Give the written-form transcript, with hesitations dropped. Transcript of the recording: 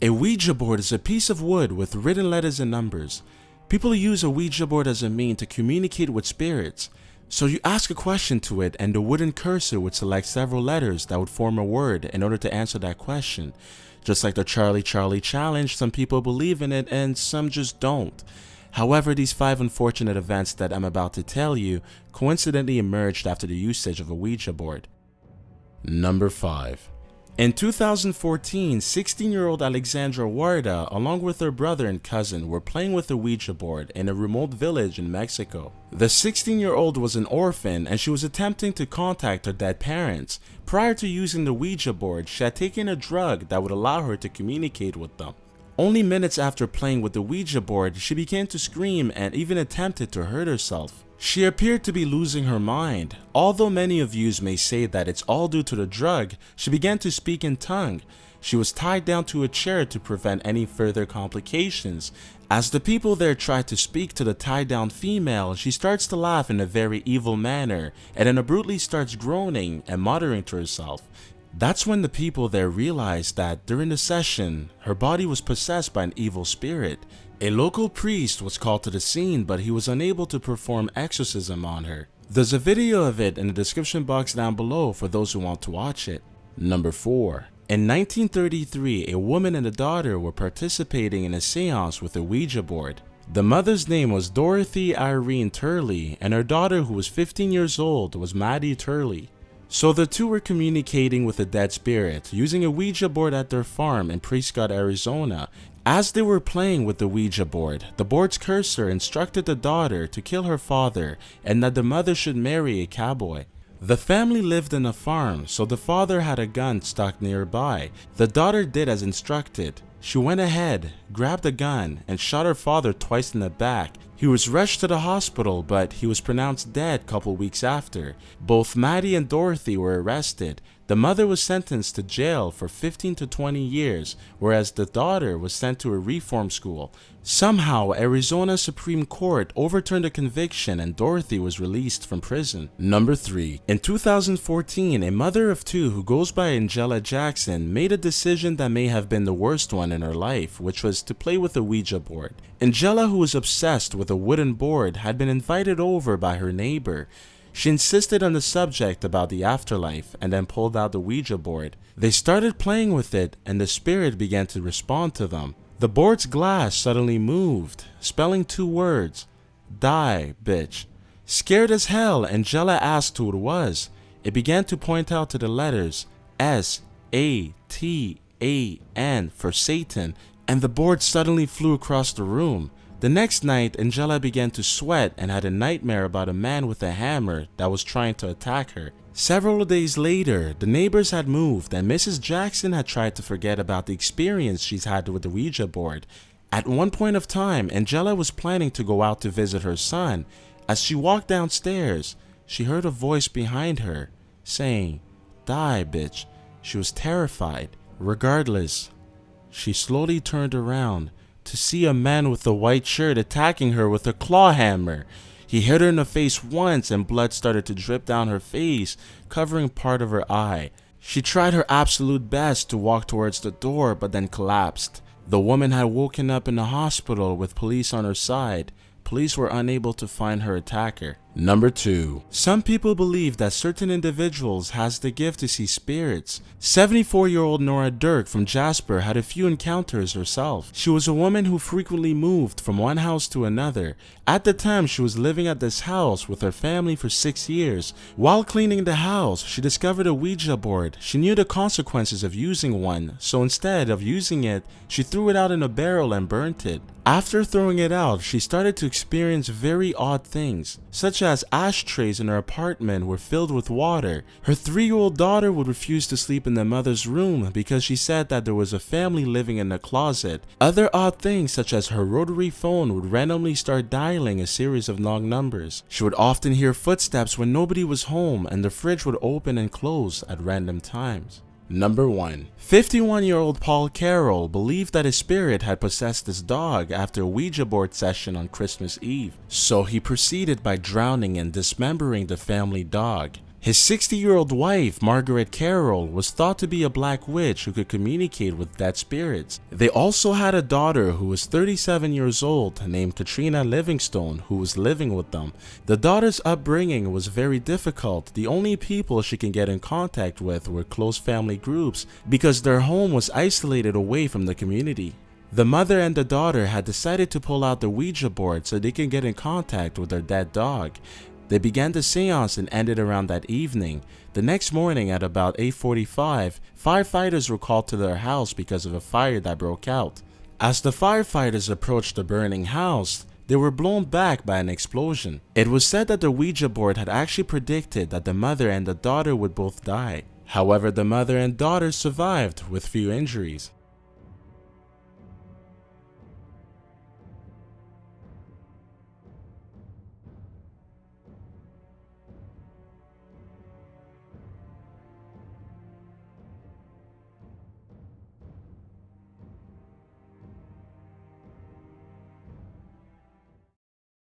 A Ouija board is a piece of wood with written letters and numbers. People use a Ouija board as a means to communicate with spirits. So you ask a question to it and the wooden cursor would select several letters that would form a word in order to answer that question. Just like the Charlie Charlie challenge, some people believe in it and some just don't. However, these 5 unfortunate events that I'm about to tell you coincidentally emerged after the usage of a Ouija board. Number 5. In 2014, 16-year-old Alexandra Warda, along with her brother and cousin, were playing with a Ouija board in a remote village in Mexico. The 16-year-old was an orphan and she was attempting to contact her dead parents. Prior to using the Ouija board, she had taken a drug that would allow her to communicate with them. Only minutes after playing with the Ouija board, she began to scream and even attempted to hurt herself. She appeared to be losing her mind. Although many of you may say that it's all due to the drug, she began to speak in tongue. She was tied down to a chair to prevent any further complications. As the people there tried to speak to the tied down female, she starts to laugh in a very evil manner and then abruptly starts groaning and muttering to herself. That's when the people there realized that during the session, her body was possessed by an evil spirit. A local priest was called to the scene, but he was unable to perform exorcism on her. There's a video of it in the description box down below for those who want to watch it. Number 4. In 1933, a woman and a daughter were participating in a seance with a Ouija board. The mother's name was Dorothy Irene Turley, and her daughter, who was 15 years old, was Maddie Turley. So the two were communicating with a dead spirit using a Ouija board at their farm in Prescott, Arizona. As they were playing with the Ouija board, the board's cursor instructed the daughter to kill her father and that the mother should marry a cowboy. The family lived in a farm, so the father had a gun stuck nearby. The daughter did as instructed. She went ahead, grabbed a gun, and shot her father twice in the back. He was rushed to the hospital, but he was pronounced dead a couple weeks after. Both Maddie and Dorothy were arrested. The mother was sentenced to jail for 15 to 20 years, whereas the daughter was sent to a reform school. Somehow, Arizona Supreme Court overturned the conviction and Dorothy was released from prison. Number 3. In 2014, a mother of 2 who goes by Angela Jackson made a decision that may have been the worst one in her life, which was to play with a Ouija board. Angela, who was obsessed with a wooden board, had been invited over by her neighbor. She insisted on the subject about the afterlife and then pulled out the Ouija board. They started playing with it and the spirit began to respond to them. The board's glass suddenly moved, spelling 2 words, "Die, bitch." Scared as hell, Angela asked who it was. It began to point out to the letters S-A-T-A-N for Satan, and the board suddenly flew across the room. The next night, Angela began to sweat and had a nightmare about a man with a hammer that was trying to attack her. Several days later, the neighbors had moved and Mrs. Jackson had tried to forget about the experience she's had with the Ouija board. At one point of time, Angela was planning to go out to visit her son. As she walked downstairs, she heard a voice behind her saying, "Die, bitch." She was terrified. Regardless, she slowly turned around to see a man with a white shirt attacking her with a claw hammer. He hit her in the face once and blood started to drip down her face, covering part of her eye. She tried her absolute best to walk towards the door but then collapsed. The woman had woken up in the hospital with police on her side. Police were unable to find her attacker. Number 2. Some people believe that certain individuals has the gift to see spirits. 74-year-old Nora Dirk from Jasper had a few encounters herself. She was a woman who frequently moved from one house to another. At the time, she was living at this house with her family for 6 years. While cleaning the house, she discovered a Ouija board. She knew the consequences of using one, so instead of using it, she threw it out in a barrel and burnt it. After throwing it out, she started to experience very odd things, such as ashtrays in her apartment were filled with water. Her 3-year-old daughter would refuse to sleep in the mother's room because she said that there was a family living in the closet. Other odd things, such as her rotary phone would randomly start dialing a series of long numbers. She would often hear footsteps when nobody was home, and the fridge would open and close at random times. Number 1. 51-year-old Paul Carroll believed that a spirit had possessed his dog after a Ouija board session on Christmas Eve, so he proceeded by drowning and dismembering the family dog. His 60-year-old wife, Margaret Carroll, was thought to be a black witch who could communicate with dead spirits. They also had a daughter who was 37 years old named Katrina Livingstone who was living with them. The daughter's upbringing was very difficult. The only people she can get in contact with were close family groups because their home was isolated away from the community. The mother and the daughter had decided to pull out the Ouija board so they can get in contact with their dead dog. They began the seance and ended around that evening. The next morning at about 8:45, firefighters were called to their house because of a fire that broke out. As the firefighters approached the burning house, they were blown back by an explosion. It was said that the Ouija board had actually predicted that the mother and the daughter would both die. However, the mother and daughter survived with few injuries.